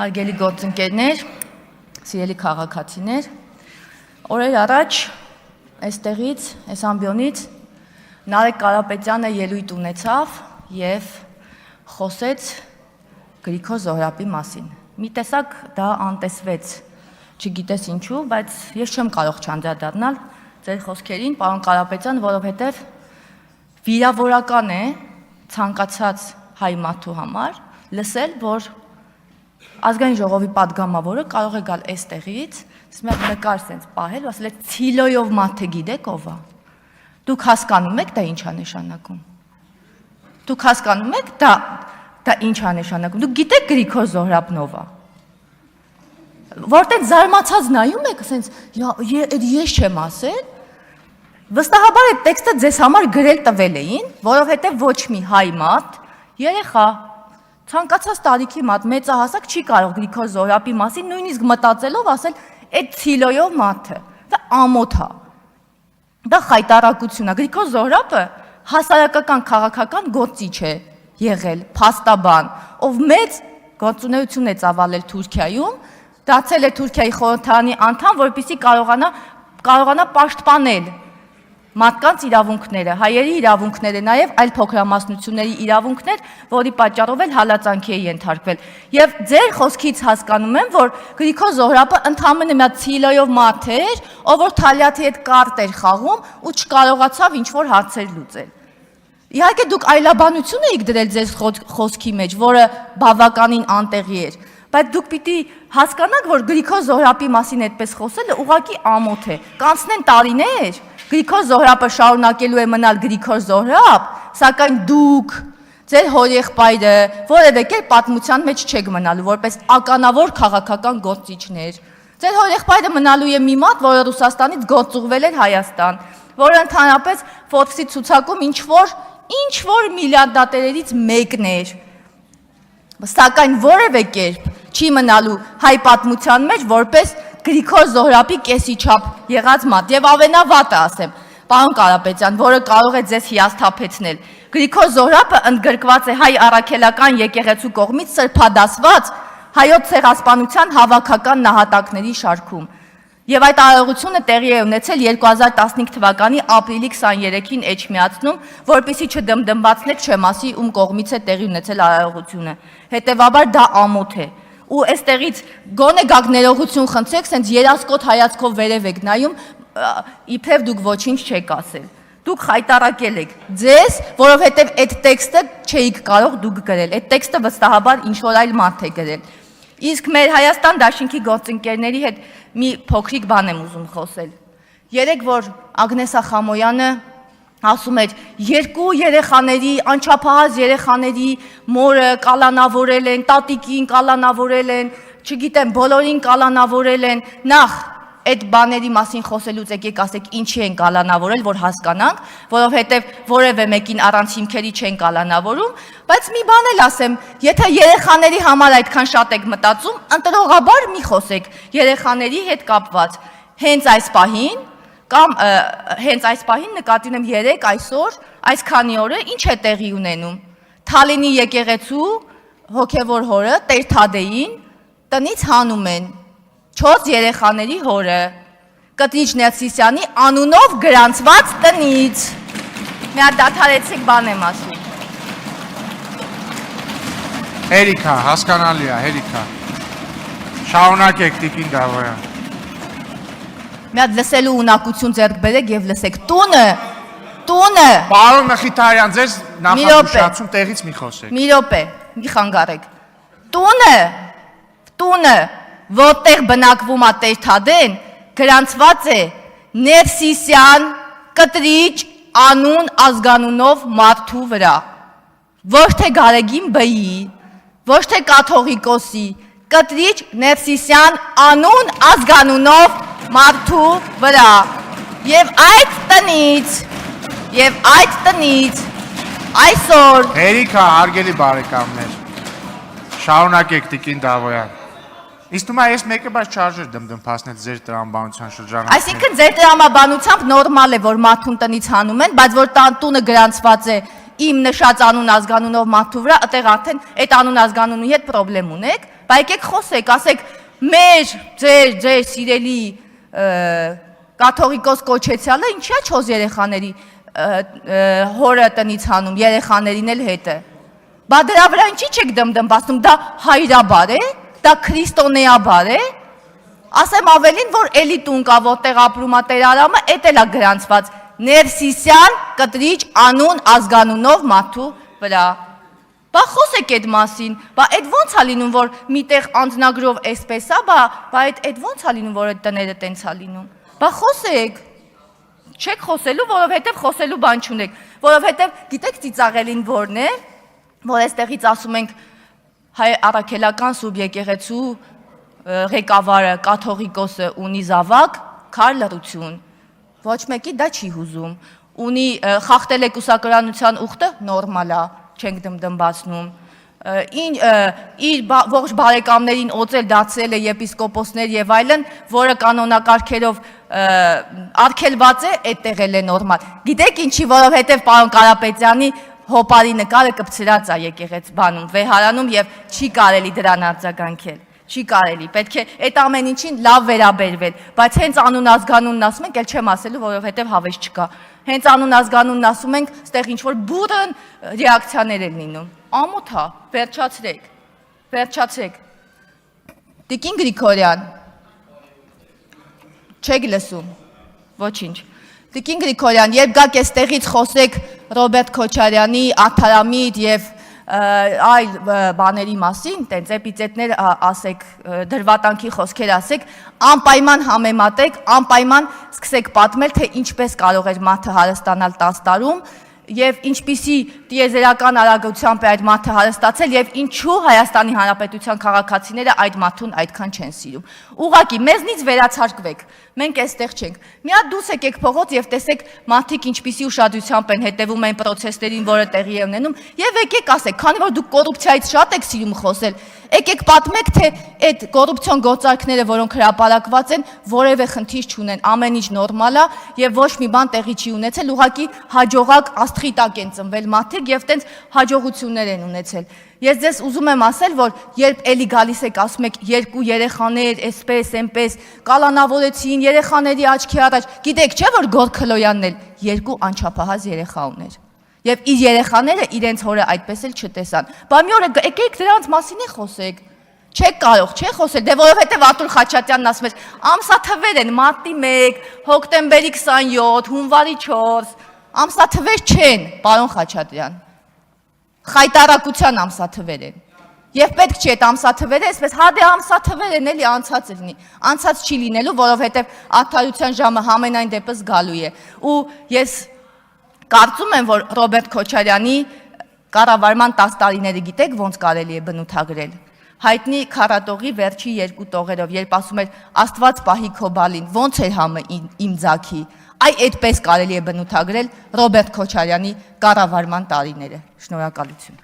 Հարգելի գործընկերներ, սիրելի քաղաքացիներ, օրեր առաջ այստեղից, այս ամբիոնից Նարեկ Կարապետյանը ելույթ ունեցավ եւ խոսեց Գրիգոր Զոհրաբի մասին։ Մի տեսակ դա անտեսվեց, չգիտես ինչու, բայց ես չեմ կարող չանդրադառնալ ձեր խոսքերին, պարոն Կարապետյան, որովհետեւ վիրավորական է ցանկացած հայ մարդու համար լսել, որ Ազգային ժողովի падգամավորը կարող է գալ այստեղից, մի հատ նկար սենց պահել, ասել է ցիլոյով մաթը գիտեք ով է։ Դուք հասկանում եք դա ինչ է նշանակում։ Դուք հասկանում եք դա ինչ է նշանակում։ Դուք գիտեք Գրիգոր Զոհրաբն ով է։ Որտեղ զարմացած նայում եք, սենց ես չեմ ասել։ Վստահաբար այդ տեքստը ձեզ համար գրել տվել էին, որովհետև ոչ մի հայ մարդ, երեխա Ցանկացած տարիքի մատ մեծահասակ չի կարող Գրիգոր Զոհրաբի մասին նույնիսկ մտածելով ասել այդ ցիլոյով մաթը, դա ամոթ է, դա խայտարակություն է, Գրիգոր Զոհրաբը հասարակական քաղաքական գործիչ է եղել, փաստաբան, ով մեծ գործունեություն է ծավալել Թուրքիայում, դարձել է Թուրքիայի խորհրդարանի անդամ, որպեսզի կարողանա պաշտպանել մարդկանց իրավունքները, հայերի իրավունքները, նաև այլ փոքրամասնությունների իրավունքներ, որի պատճառով էլ հալածանքի է ենթարկվել։ Եվ ձեր խոսքից հասկանում եմ, որ Գրիգոր Զոհրաբը ընդհանրապես մի հատ ցիլոյով մարդ էր, ով որ Թալյաթի հետ կարտ էր խաղում ու չկարողացավ ինչ-որ հարցեր լուծել։ Իհարկե դուք այլաբանություն եք դրել ձեր խոսքի մեջ, որը բավականին անտեղի էր, բայց դուք պիտի հասկանաք, որ Գրիգոր Զոհրաբի մասին այդպես խոսելը ուղղակի ամոթ է։ Կանցնեն տարիներ, Գրիգոր Զոհրաբը շարունակելու է մնալ Գրիգոր Զոհրաբ, սակայն դուք, ձեր հորեղբայրը, որևէ կերպ պատմության մեջ չեք մնալու, որպես ականավոր քաղաքական գործիչներ։ Ձեր հորեղբայրը մնալու է մի մարդ, որը Ռուսաստանից գործուղվել էր Հայաստան, որը ընդհանրապես Forbes-ի ցուցակում ինչ-որ միլիարդատերերից մեկն էր, սակայն որևէ կերպ չի մնալու հայ պատմության մեջ, որպես Գրիգոր Զոհրաբի կեսիչափ եղած մարդ, եւ ավենավատը ասեմ, պարոն Կարապետյան, որը կարող է ձեզ հիասթափեցնել, Գրիգոր Զոհրաբը ընդգրկված է հայ առաքելական եկեղեցու կողմից սրբադասված հայոց ցեղասպանության հավաքական նահատակների շարքում։ Եվ այդ արարողությունը տեղի է ունեցել 2015 թվականի ապրիլի 23-ին Էջմիածնում, որպեսզի չդմդմբացնեք չեմ ասի ում կողմից է տեղի ունեցել արարողությունը։ Հետևաբար դա ամոթ է։ Ու այստեղից գոնե գաք ներողություն խնդրեք, սենց երասկոտ հայացքով վերև եք նայում, իբրև դուք ոչինչ չեք ասել։ Դուք խայտարակել եք ձեզ, որովհետև այդ տեքստը չէիք կարող դուք գրել։ Այդ տեքստը վստահաբար ինչ-որ այլ մարդ է գրել։ Իսկ մեր Հայաստան դաշինքի գործընկերների հետ մի փոքրիկ բան եմ ուզում խոսել։ Երեք որ Ագնեսա Խամոյանը ասում էր երկու երեխաների, անչափահաս երեխաների մորը կալանավորել են, տատիկին կալանավորել են, չգիտեմ, բոլորին կալանավորել են, նախ այդ բաների մասին խոսելուց եկեք ասեք ինչի են կալանավորել, որ հասկանանք, որովհետև որևէ մեկին առանց հիմքերի չեն կալանավորում, բայց մի բան էլ ասեմ, եթե երեխաների համար այդքան շատ եք մտածում, ընտրողաբար մի խոսեք երեխաների հետ կապված, հենց այս պահին կամ հենց այս պահին նկատի ունեմ 3 այսօր, այս քանի օրը ինչ է տեղի ունենում։ Թալինի եկեղեցու հոգևոր հորը Տեր Թադեին տնից հանում են 4 երեխաների հորը Կտրիչ Ներսիսյանի անունով գրանցված տնից։ Մի հատ դադարեցեք բան եմ ասում։ Հերիքա, հասկանալի է, հերիքա։ Շարունակեք Տիկին Դավոյան։ Մի հատ լսելու ունակություն ձեռք բերեք եւ լսեք։ Տունը։ Պարոն Մխիթարյան, ձեզ նախազգուշացում տեղից մի խոսեք։ Մի րոպե, մի խանգարեք։ Տունը, որտեղ բնակվում է Տեր Թադեն, գրանցված է Ներսիսյան Կտրիչ անուն ազգանունով մարդու վրա։ Ոչ թե Գարեգին Բ-ի, ոչ թե կաթողիկոսի, Կտրիչ Ներսիսյան անուն ազգանունով մարդու վրա։ Եվ այդ տնից այսօր Հերիքա, հարգելի բարեկամներ, շարունակեք Տիկին Դավոյան։ Իսկ նույնիսկ ես մեկը բայց չարժեր դմդմփացնել ձեր տրամաբանության շրջանում։ Այսինքն ձեր տրամաբանությամբ նորմալ է, որ մարդուն տնից հանում են, բայց որ տունը գրանցված է իմ նշած անուն ազգանունով մարդու վրա, այդտեղ արդեն այդ անուն ազգանունի հետ պրոբլեմ ունեք, Բայց եկեք խոսեք, ասեք մեր ձեր սիրելի կաթողիկոս կոչեցյալը ինչա չոզ երեխաների հորը տնից հանում, երեխաներին էլ հետը։ Բա դրա վրա ինչի չեք դմդմբացնում, դա հայրաբար է, դա քրիստոնեաբար է։ Ասեմ ավելին, որ էլի տուն կա, որտեղ ապրում է Տեր Արամը, էդ էլ է գրանցված Ներսիսյան կտրիչ անուն ազգանունով մարդու վրա։ Բա խոսեք այդ մասին, բա այդ ո՞նց է լինում, որ միտեղ անձնագրով էսպես է, բա այդ ո՞նց է լինում, որ այդ տները տենց է լինում։ Բա խոսեք։ Չեք խոսելու, որովհետև խոսելու բան չունեք, որովհետև գիտեք ծիծաղելին որն է, որ այստեղից ասում ենք հայ առաքելական սուրբ եկեղեցու ղեկավարը կաթողիկոսը ունի զավակ, քար լռություն։ Ոչ մեկի դա չի հուզում։ Ունի խախտել է կուսակրանության ուխտը, նորմալ է, չենք դմդմբացնում։ Իր ողջ բարեկամներին օծել դարձել է եպիսկոպոսներ եւ այլն, որը կանոնակարգերով արգելված է, այդտեղ էլ է նորմալ։ Գիտեք ինչի, որովհետեւ պարոն Կարապետյանի հոպարի նկարը կպցրած է եկեղեց բանում, վեհարանում եւ չի կարելի դրան արձագանքել։ Չի կարելի, պետք է այդ ամեն ինչին լավ վերաբերվել, բայց հենց անուն ազգանունն ասում ենք, էլ չեմ ասելու, որովհետև հավես չկա։ Հենց անուն ազգանունն ասում ենք, ստեղ ինչ որ բուրըն ռեակցիաներ են լինում։ Ամոթ է, վերջացրեք։ Տիկին Գրիգորյան։ Չեք լսում։ Ոչինչ։ Տիկին Գրիգորյան, երբ գաք էստեղից խոսեք Ռոբերտ Քոչարյանի, Աթարամիտ եւ այլ բաների մասին, տենց էպիցետներ ասեք, դրվատանքի խոսքեր ասեք, անպայման համեմատեք, անպայման սկսեք պատմել, թե ինչպես կարող էր մարդը հարստանալ 10 տարում եւ ինչպիսի տիեզերական արագությամբ է այդ մարդը հարստացել եւ ինչու Հայաստանի Հանրապետության քաղաքացիները այդ մարդուն այդքան չեն սիրում։ Ուղղակի մեզնից վերացարկվեք։ Մենք այստեղ չենք։ Մի հատ դուս եկեք փողոց եւ տեսեք մարդիկ ինչպիսի ուշադրությամբ են հետևում այն process-ներին, որը տեղի է ունենում, եւ եկեք ասեք, քանի որ դուք կոռուպցիայից շատ եք սիրում խոսել, եկեք պատմեք, թե այդ կոռուպցիոն գործարքները, որոնք հրապարակված են, որևէ խնդիր չունեն, ամեն ինչ նորմալ է եւ ոչ մի բան տեղի չի ունեցել, ուղղակի հաջողակ աստղի տակ են ծնվել մարդիկ եւ տենց հաջողություններ են ունեցել։ Ես ձեզ ուզում եմ ասել, որ երբ էլի գալիս եք ասում եք երկու երեխաներ, էսպես, էնպես, կալանավորեցին երեխաների աչքի առաջ, գիտեք չէ՞ որ Գորգ Քլոյանն էլ երկու անչափահաս երեխա ուներ։ Եվ իր երեխաները իրենց հորը այդպես էլ չտեսան։ Բա մի օր եկեք դրանց մասին է խոսեք։ Չեք կարող, չէ՞ խոսել, դե որովհետև Արտուր Խաչատյանն ասում էր, ամսաթվեր են, մարտի 1, հոկտեմբերի 27, հունվարի 4, ամսաթվեր չեն, պարոն Խաչատրյան։ Խայտարակության ամսաթվեր են։ Եվ պետք չի այդ ամսաթվերը, այսպես հա դե ամսաթվեր են էլի անցած լինի։ Անցած չի լինելու, որովհետև արդարության ժամը համենայն դեպս գալու է։ Ու ես կարծում եմ, որ Ռոբերտ Քոչարյանի կառավարման 10 տարիները գիտեք ոնց կարելի է բնութագրել։ Հայտնի քառատողի վերջի 2 տողերով, երբ ասում էր Աստված պահի քո բալին, ոնց էր համը իմ ձաքի։ Այ այդպես կարելի է բնութագրել Ռոբերտ Քոչարյանի կառավարման տարիները։ Շնորհակալություն։